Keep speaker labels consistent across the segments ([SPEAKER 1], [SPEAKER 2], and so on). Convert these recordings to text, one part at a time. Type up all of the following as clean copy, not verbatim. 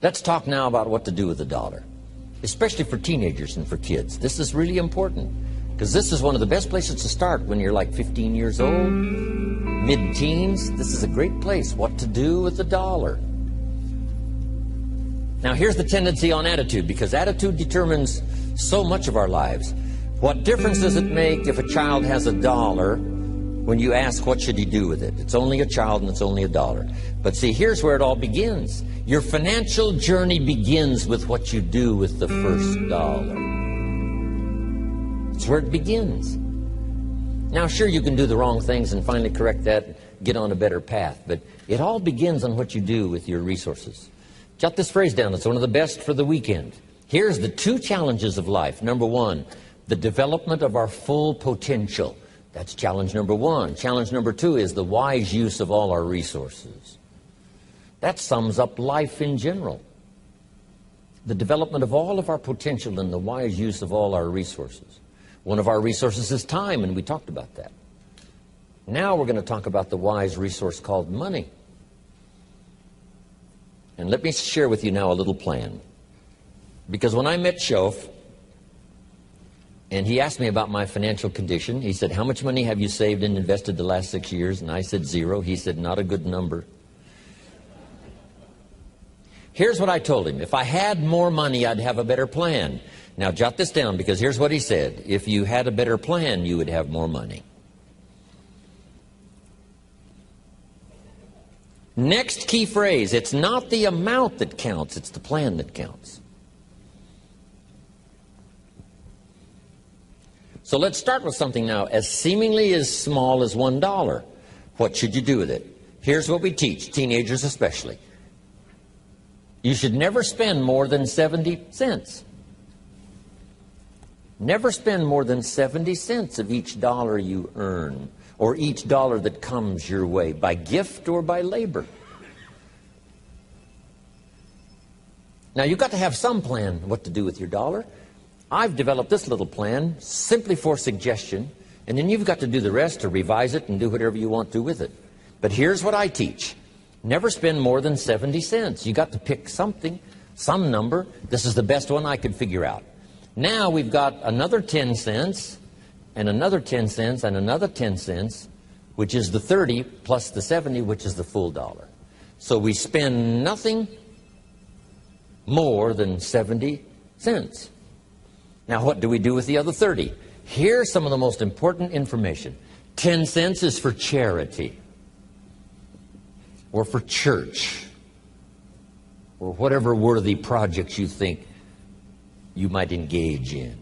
[SPEAKER 1] Let's talk now about what to do with the dollar, especially for teenagers and for kids. This is really important because this is one of the best places to start when you're like 15 years old, mid-teens. This is a great place. What to do with the dollar. Now, here's the tendency on attitude, because attitude determines so much of our lives. What difference does it make if a child has $1 when you ask what should he do with it? It's only a child and it's only $1. But see, here's where it all begins. Your financial journey begins with what you do with the first $1. It's where it begins. Now, sure, you can do the wrong things and finally correct that, get on a better path, but it all begins on what you do with your resources. Jot this phrase down. It's one of the best for the weekend. Here's the 2 challenges of life. Number 1, the development of our full potential. That's challenge number 1. Challenge number 2 is the wise use of all our resources. That sums up life in general. The development of all of our potential and the wise use of all our resources. One of our resources is time, and we talked about that. Now we're going to talk about the wise resource called money. And let me share with you now a little plan. Because when I met Shof, and he asked me about my financial condition, he said, how much money have you saved and invested the last 6 years? And I said 0. He said, not a good number. Here's what I told him. If I had more money, I'd have a better plan. Now, jot this down, because here's what he said. If you had a better plan, you would have more money. Next key phrase, it's not the amount that counts, it's the plan that counts. So let's start with something now as seemingly as small as $1. What should you do with it? Here's what we teach, teenagers especially. You should never spend more than 70 cents. Never spend more than 70 cents of each dollar you earn, or each dollar that comes your way, by gift or by labor. Now, you've got to have some plan what to do with your dollar. I've developed this little plan simply for suggestion, and then you've got to do the rest to revise it and do whatever you want to with it. But here's what I teach. Never spend more than 70 cents. You got to pick something, some number. This is the best one I could figure out. Now we've got another 10 cents, and another 10 cents, and another 10 cents, which is the 30 plus the 70, which is the full dollar. So we spend nothing more than 70 cents. Now, what do we do with the other 30? Here's some of the most important information. 10 cents is for charity, or for church, or whatever worthy projects you think you might engage in.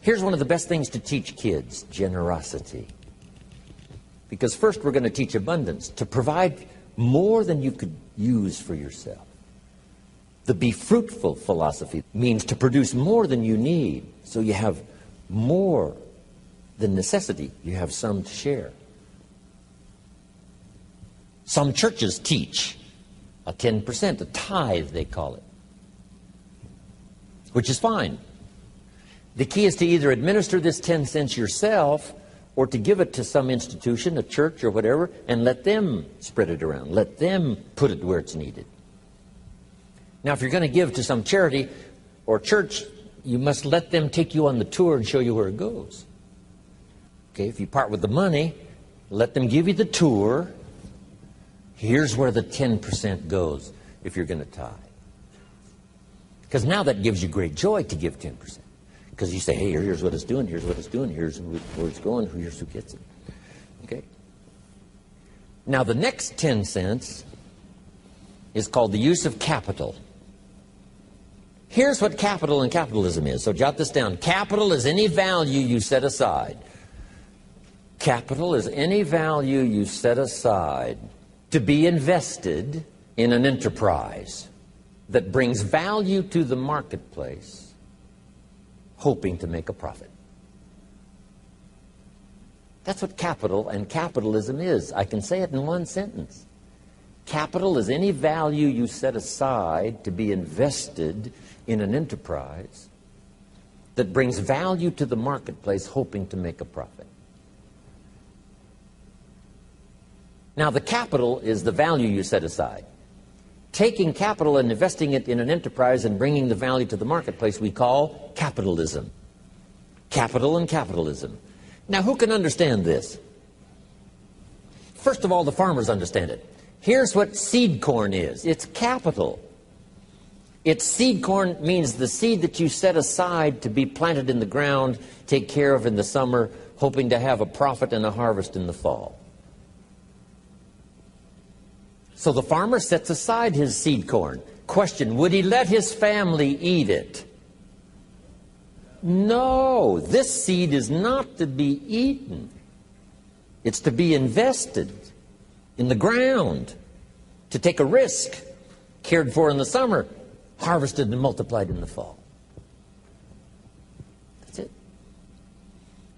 [SPEAKER 1] Here's one of the best things to teach kids, generosity. Because first we're going to teach abundance, to provide more than you could use for yourself. The be fruitful philosophy means to produce more than you need, so you have more than necessity. You have some to share. Some churches teach a 10%, a tithe they call it, which is fine. The key is to either administer this 10 cents yourself or to give it to some institution, a church or whatever, and let them spread it around. Let them put it where it's needed. Now, if you're going to give to some charity or church, you must let them take you on the tour and show you where it goes. Okay, if you part with the money, let them give you the tour. Here's where the 10% goes if you're going to tithe. Because now that gives you great joy to give 10%. Because you say, hey, here's what it's doing, here's what it's doing, here's where it's going, here's who gets it. Okay? Now, the next 10 cents is called the use of capital. Here's what capital and capitalism is. So jot this down. Capital is any value you set aside. Capital is any value you set aside to be invested in an enterprise that brings value to the marketplace, hoping to make a profit. That's what capital and capitalism is. I can say it in one sentence. Capital is any value you set aside to be invested in an enterprise that brings value to the marketplace, hoping to make a profit. Now, the capital is the value you set aside. taking capital and investing it in an enterprise and bringing the value to the marketplace we call capitalism. Capital and capitalism. Now, who can understand this? First of all, the farmers understand it. Here's what seed corn is. It's capital. It's seed corn means the seed that you set aside to be planted in the ground, take care of in the summer, hoping to have a profit and a harvest in the fall. So the farmer sets aside his seed corn. Question, would he let his family eat it? No, this seed is not to be eaten. It's to be invested in the ground, to take a risk, cared for in the summer, harvested and multiplied in the fall. That's it.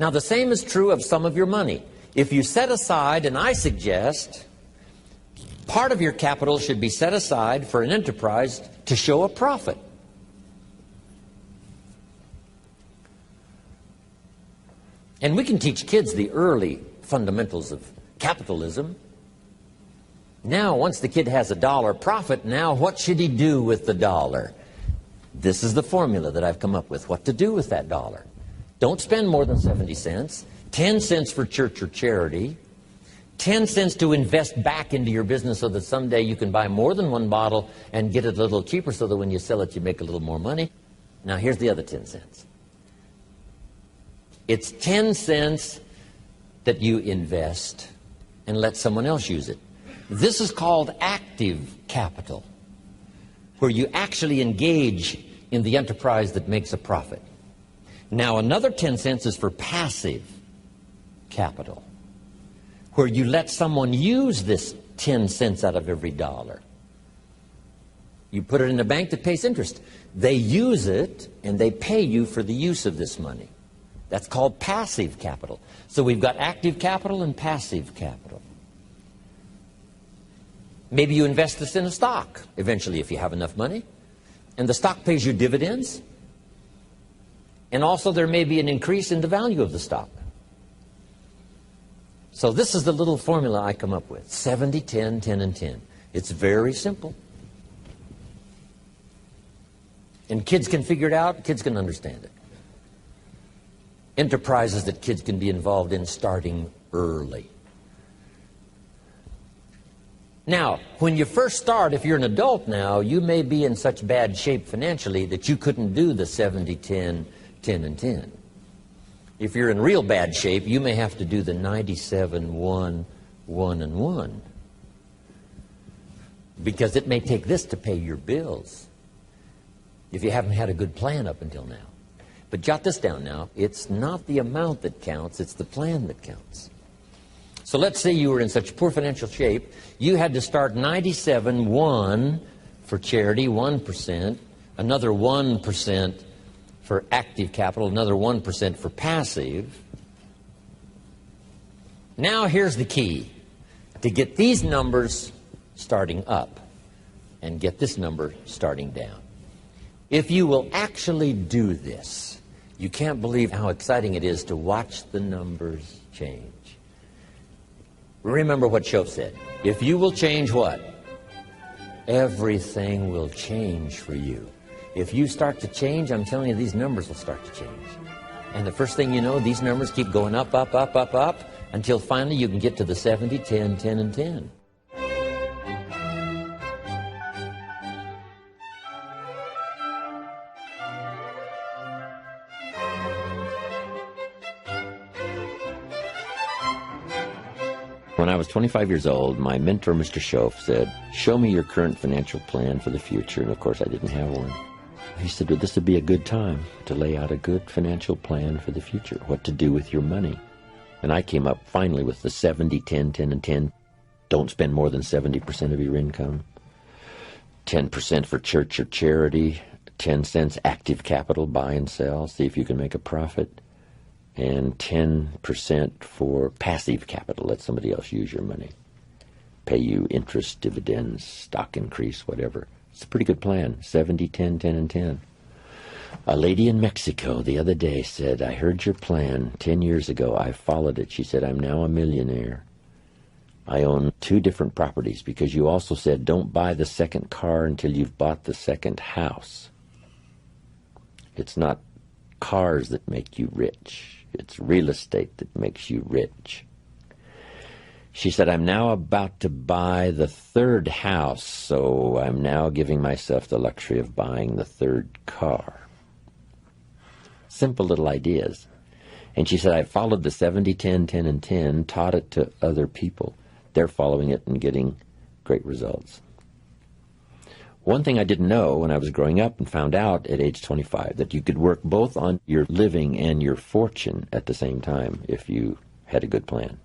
[SPEAKER 1] Now, the same is true of some of your money. If you set aside, and I suggest, part of your capital should be set aside for an enterprise to show a profit. And we can teach kids the early fundamentals of capitalism. Now, once the kid has $1 profit, now what should he do with the dollar? This is the formula that I've come up with, what to do with that dollar. Don't spend more than 70 cents, 10 cents for church or charity, 10 cents to invest back into your business so that someday you can buy more than one bottle and get it a little cheaper so that when you sell it, you make a little more money. Now, here's the other 10 cents. It's 10 cents that you invest and let someone else use it. This is called active capital, where you actually engage in the enterprise that makes a profit. Now, another 10 cents is for passive capital, where you let someone use this 10 cents out of every dollar. You put it in a bank that pays interest. They use it, and they pay you for the use of this money. That's called passive capital. So we've got active capital and passive capital. Maybe you invest this in a stock, eventually, if you have enough money, and the stock pays you dividends, and also there may be an increase in the value of the stock. So this is the little formula I come up with, 70, 10, 10, and 10. It's very simple. And kids can figure it out, kids can understand it. Enterprises that kids can be involved in starting early. Now, when you first start, if you're an adult now, you may be in such bad shape financially that you couldn't do the 70, 10, 10, and 10. If you're in real bad shape, you may have to do the 97, 1, 1, and 1. Because it may take this to pay your bills if you haven't had a good plan up until now. But jot this down now. It's not the amount that counts, it's the plan that counts. So let's say you were in such poor financial shape, you had to start 97, 1 for charity, 1%, another 1% for active capital, another 1% for passive. Now here's the key. To get these numbers starting up and get this number starting down. If you will actually do this, you can't believe how exciting it is to watch the numbers change. Remember what Shoaff said. If you will change what? Everything will change for you. If you start to change, I'm telling you, these numbers will start to change. And the first thing you know, these numbers keep going up, up, up, up, up, until finally you can get to the 70, 10, 10, and 10. When I was 25 years old, my mentor, Mr. Shoaff, said, "Show me your current financial plan for the future." And of course, I didn't have one. He said, "Well, this would be a good time to lay out a good financial plan for the future, what to do with your money." And I came up finally with the 70, 10, 10, and 10. Don't spend more than 70% of your income. 10% for church or charity. 10 cents active capital, buy and sell, see if you can make a profit. And 10% for passive capital, let somebody else use your money. Pay you interest, dividends, stock increase, whatever. It's a pretty good plan, 70, 10, 10, and 10. A lady in Mexico the other day said, "I heard your plan 10 years ago. I followed it." She said, "I'm now a millionaire." I own 2 different properties because you also said don't buy the second car until you've bought the second house. It's not cars that make you rich. It's real estate that makes you rich. She said, I'm now about to buy the 3rd house, so I'm now giving myself the luxury of buying the 3rd car. Simple little ideas. And she said, I followed the 70, 10, 10, and 10, taught it to other people. They're following it and getting great results. One thing I didn't know when I was growing up and found out at age 25, that you could work both on your living and your fortune at the same time if you had a good plan.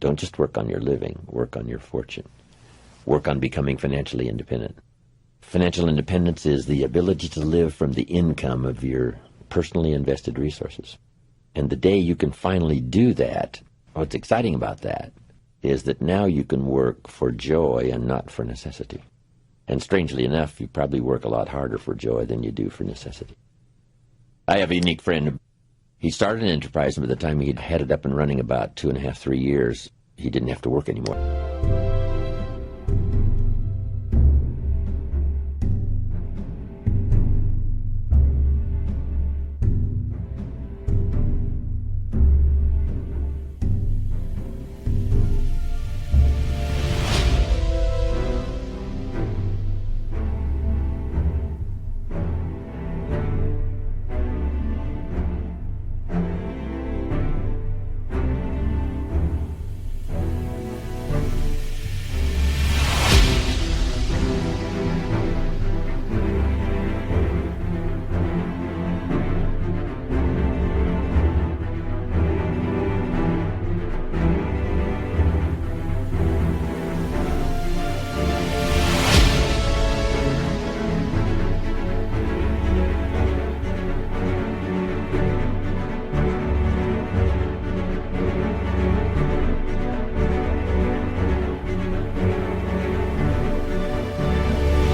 [SPEAKER 1] Don't just work on your living, work on your fortune. Work on becoming financially independent. Financial independence is the ability to live from the income of your personally invested resources. And the day you can finally do that, what's exciting about that is that now you can work for joy and not for necessity. And strangely enough, you probably work a lot harder for joy than you do for necessity. I have a unique friend. He started an enterprise, and by the time he'd had it up and running about 2.5, 3 years, he didn't have to work anymore.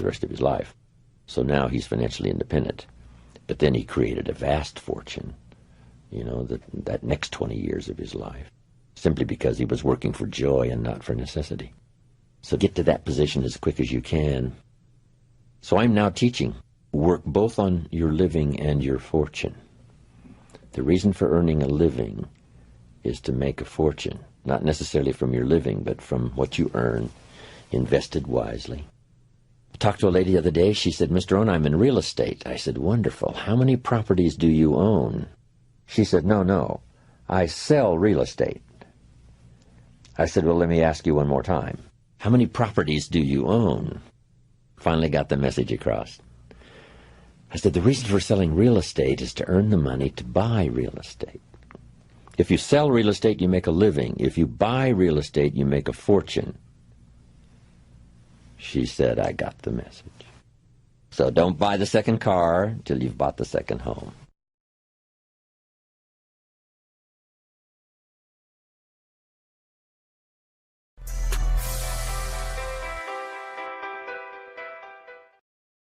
[SPEAKER 1] Rest of his life. So now he's financially independent. But then he created a vast fortune, that next 20 years of his life, simply because he was working for joy and not for necessity. So get to that position as quick as you can. So I'm now teaching. Work both on your living and your fortune. The reason for earning a living is to make a fortune, not necessarily from your living, but from what you earn, invested wisely. I talked to a lady the other day. She said, Mr. Rohn, I'm in real estate. I said, wonderful. How many properties do you own? She said, no, I sell real estate. I said, well, let me ask you one more time. How many properties do you own? Finally got the message across. I said, the reason for selling real estate is to earn the money to buy real estate. If you sell real estate, you make a living. If you buy real estate, you make a fortune. She said, I got the message. So don't buy the second car till you've bought the second home.